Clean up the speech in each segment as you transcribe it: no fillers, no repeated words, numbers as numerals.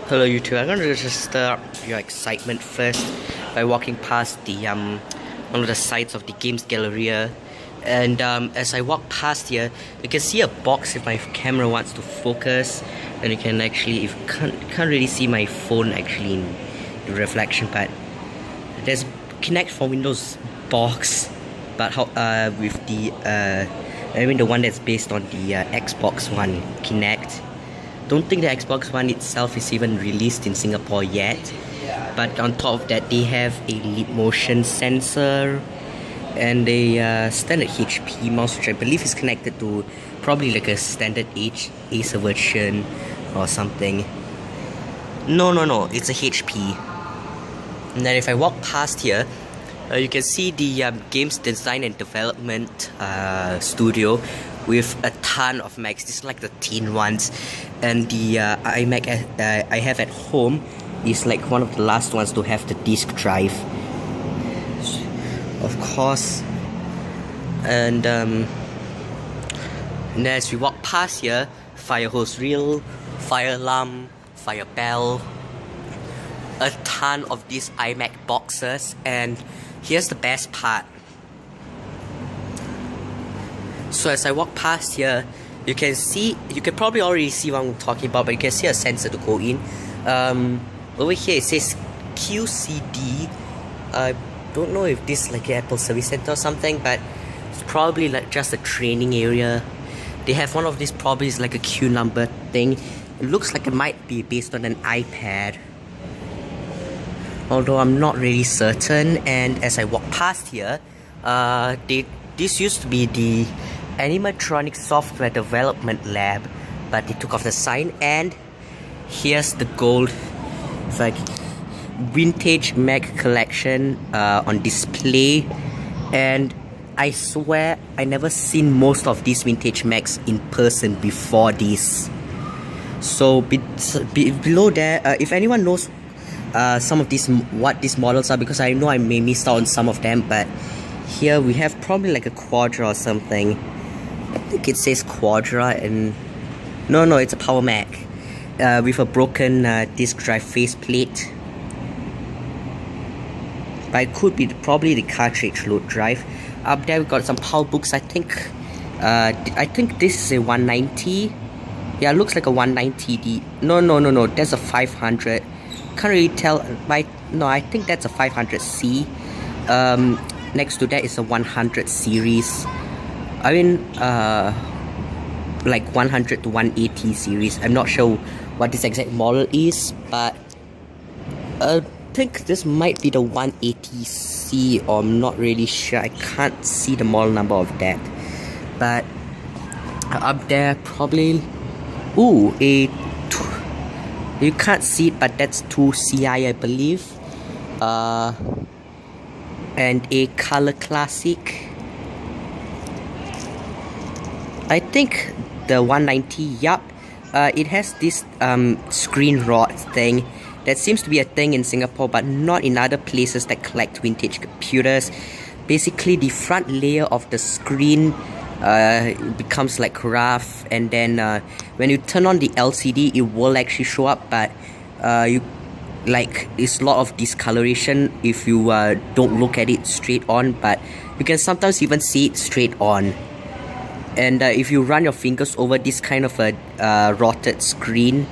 Hello YouTube, I'm going to register your excitement first by walking past the one of the sides of the games gallery, and as I walk past here, you can see a box if my camera wants to focus, and you can actually, if you can't really see my phone actually in the reflection, but there's Connect for Windows box, but how with the I mean the one that's based on the Xbox One Kinect. Don't think the Xbox One itself is even released in Singapore yet, but on top of that they have a leap motion sensor and a standard HP mouse, which I believe is connected to probably like a standard Acer version or something. No, it's a HP. And then if I walk past here, you can see the games design and development studio with a ton of Macs. This is like the teen ones, and the iMac I have at home is like one of the last ones to have the disk drive, of course. And as we walk past here, fire hose reel, fire alarm, fire bell, a ton of these iMac boxes. And here's the best part. So as I walk past here, you can probably already see what I'm talking about, but you can see a sensor to go in. Over here it says QCD. I don't know if this is like an Apple Service Center or something, but it's probably like just a training area. They have one of these, probably is like a queue number thing. It looks like it might be based on an iPad, although I'm not really certain. And as I walk past here, this used to be the Animatronic Software Development Lab, but they took off the sign. And here's the gold, it's like vintage Mac collection on display. And I swear I never seen most of these vintage Macs in person before this. So below there, if anyone knows some of these, what these models are, because I know I may miss out on some of them, but here we have probably like a Quadra or something. I think it says Quadra, and no, it's a Power Mac with a broken disk drive faceplate. But it could be probably the cartridge load drive. Up there we got some PowerBooks. I think this is a 190. Yeah, it looks like a 190D. No, that's a 500. Can't really tell. No, I think that's a 500C. Next to that is a 100 series. I mean, like 100 to 180 series. I'm not sure what this exact model is, but I think this might be the 180C, or I'm not really sure. I can't see the model number of that. But up there, probably, ooh, you can't see it, but that's 2CI, I believe. And a Color Classic. I think the 190, yup. It has this screen rod thing that seems to be a thing in Singapore, but not in other places that collect vintage computers. Basically, the front layer of the screen becomes like rough, and then when you turn on the LCD, it will actually show up, but it's a lot of discoloration if you don't look at it straight on, but you can sometimes even see it straight on. And if you run your fingers over this kind of a rotted screen,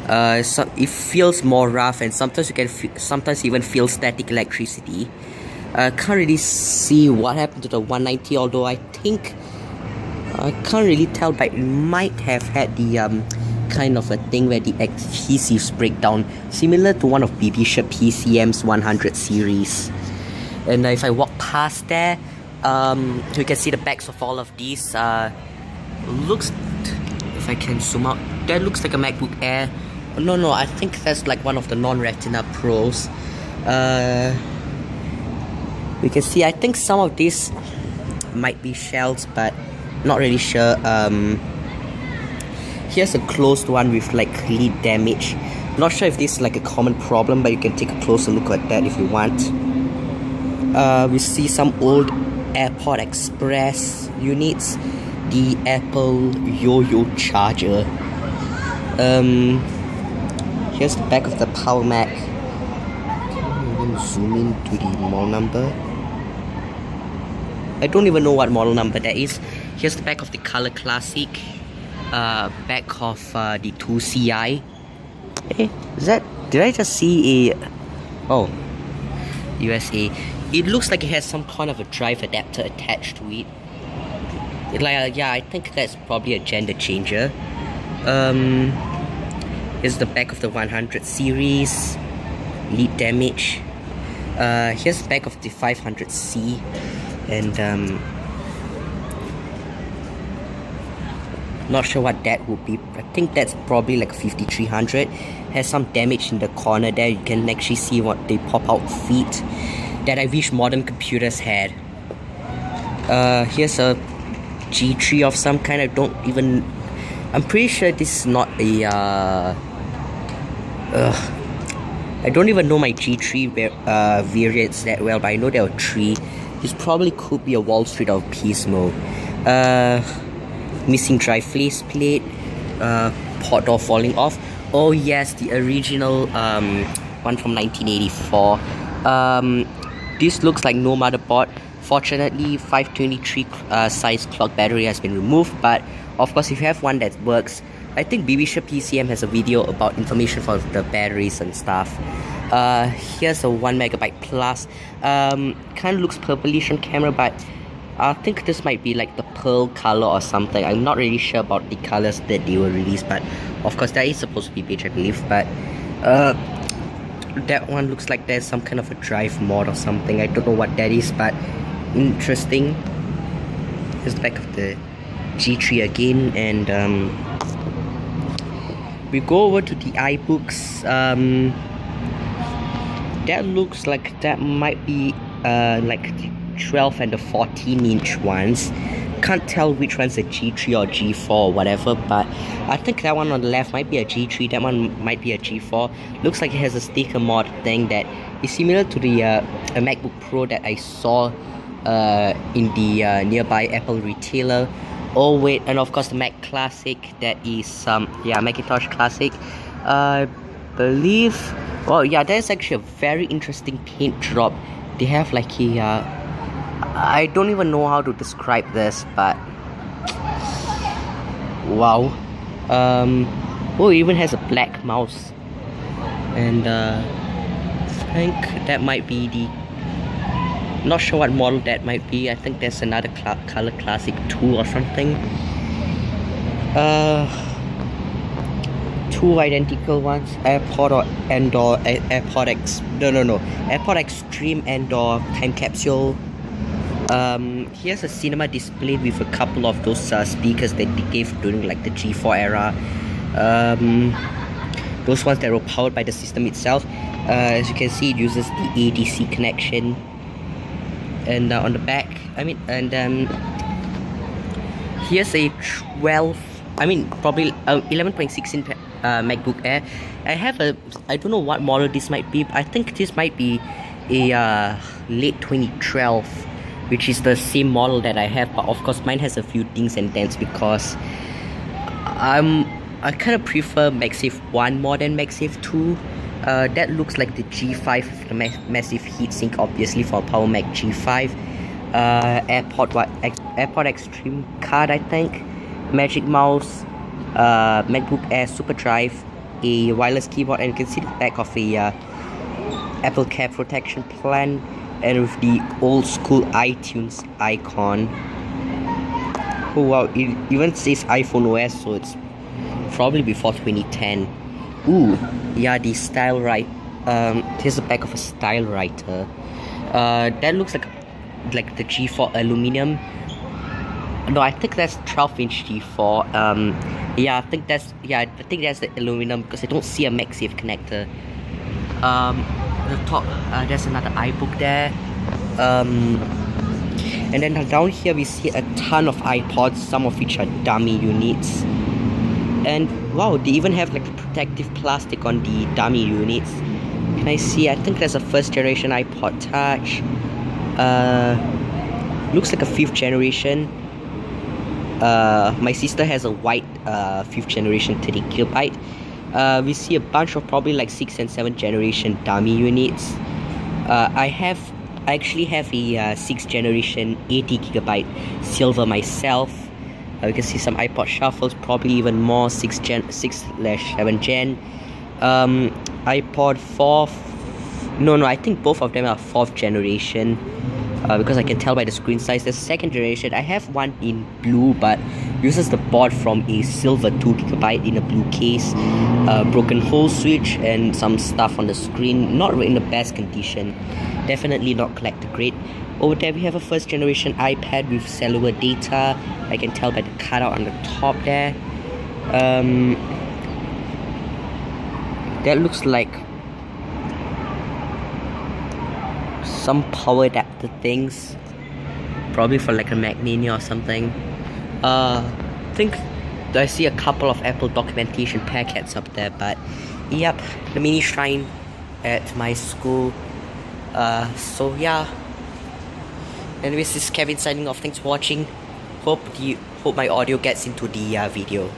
it feels more rough, and sometimes you can sometimes even feel static electricity. Can't really see what happened to the 190, although I think I can't really tell, but it might have had the kind of a thing where the adhesives break down, similar to one of BB Ship PCM's 100 series. And if I walk past there, you can see the backs of all of these. Looks, if I can zoom out, that looks like a MacBook Air. No, I think that's like one of the non-Retina Pros. You can see, I think some of these might be shells, but not really sure. Here's a closed one with like lead damage. Not sure if this is like a common problem, but you can take a closer look at that if you want. We see some old AirPod Express units, the Apple Yo-Yo charger. Here's the back of the Power Mac. Can you even zoom in to the model number? I don't even know what model number that is. Here's the back of the Color Classic. Back of the 2CI. Hey, did I just see a... Oh, USA. It looks like it has some kind of a drive adapter attached to it. Yeah, I think that's probably a gender changer. Here's the back of the 100 series. Lead damage. Here's the back of the 500C. And not sure what that would be. I think that's probably like 5300. Has some damage in the corner there. You can actually see what they pop out feet that I wish modern computers had. Here's a G3 of some kind. I'm pretty sure this is not a I don't even know my G3 variants that well, but I know there are 3. This probably could be a Wall Street or Pismo. Missing drive faceplate, port door falling off. Oh yes, the original one from 1984. This looks like no motherboard. Fortunately, 523 size clock battery has been removed, but of course if you have one that works, I think BBShire PCM has a video about information for the batteries and stuff. Here's a 1MB plus. Kind of looks purplish on camera, but I think this might be like the pearl color or something. I'm not really sure about the colors that they were released, but of course that is supposed to be beige, I believe. But that one looks like there's some kind of a drive mod or something. I don't know what that is, but interesting. Here's the back of the G3 again, and we go over to the iBooks. That looks like that might be like the 12 and the 14-inch ones. Can't tell which one's a G3 or G4 or whatever, but I think that one on the left might be a G3, that one might be a G4. Looks like it has a sticker mod thing that is similar to the a MacBook Pro that I saw in the nearby Apple retailer. Oh wait, and of course the Mac Classic, that is yeah, Macintosh Classic. I believe, well yeah, there's actually a very interesting paint job. They have like a I don't even know how to describe this, but wow. Oh, it even has a black mouse, and I think that might be the, not sure what model that might be. I think there's another Color Classic 2 or something. Two identical ones, AirPod or Andor, AirPod X, no, AirPod Extreme Andor time capsule. Here's a cinema display with a couple of those speakers that they gave during like the G4 era. Those ones that were powered by the system itself. As you can see, it uses the ADC connection. And on the back, here's a 11.6 inch MacBook Air. I don't know what model this might be, but I think this might be a late 2012, which is the same model that I have, but of course mine has a few dings and dents because I kind of prefer MagSafe 1 more than MagSafe 2. That looks like the G5 with the massive heatsink, obviously for Power Mac G5. AirPod Extreme card, I think. Magic mouse, MacBook Air Super Drive, a wireless keyboard, and you can see the back of a Apple Care protection plan, and with the old school iTunes icon. Oh wow, it even says iPhone OS, so it's probably before 2010. Ooh, yeah, the style right. Here's the back of a style writer. That looks like the G4 aluminum. No, I think that's 12-inch G4. Yeah, I think that's the aluminum because I don't see a MagSafe connector. The top, there's another iBook there. And then down here we see a ton of iPods, some of which are dummy units. And wow, they even have like protective plastic on the dummy units. Can I see? I think there's a first generation iPod Touch. Looks like a 5th generation. My sister has a white 5th generation 30 gigabyte. we see a bunch of probably like 6th and 7th generation dummy units. I actually have a 6th generation 80GB silver myself. You can see some iPod shuffles, probably even more 6/7 gen. iPod 4th. No, I think both of them are 4th generation. Because I can tell by the screen size. The 2nd generation, I have one in blue, but uses the board from a silver 2GB in a blue case. Broken hole switch and some stuff on the screen, not in the best condition. Definitely not collector grade. Over there we have a 1st generation iPad with cellular data. I can tell by the cutout on the top there. That looks like some power adapter things, probably for like a Mac Mini or something. I think I see a couple of Apple documentation packets up there, but yep, the mini shrine at my school. So yeah. Anyways, this is Kevin signing off. Thanks for watching. Hope my audio gets into the video.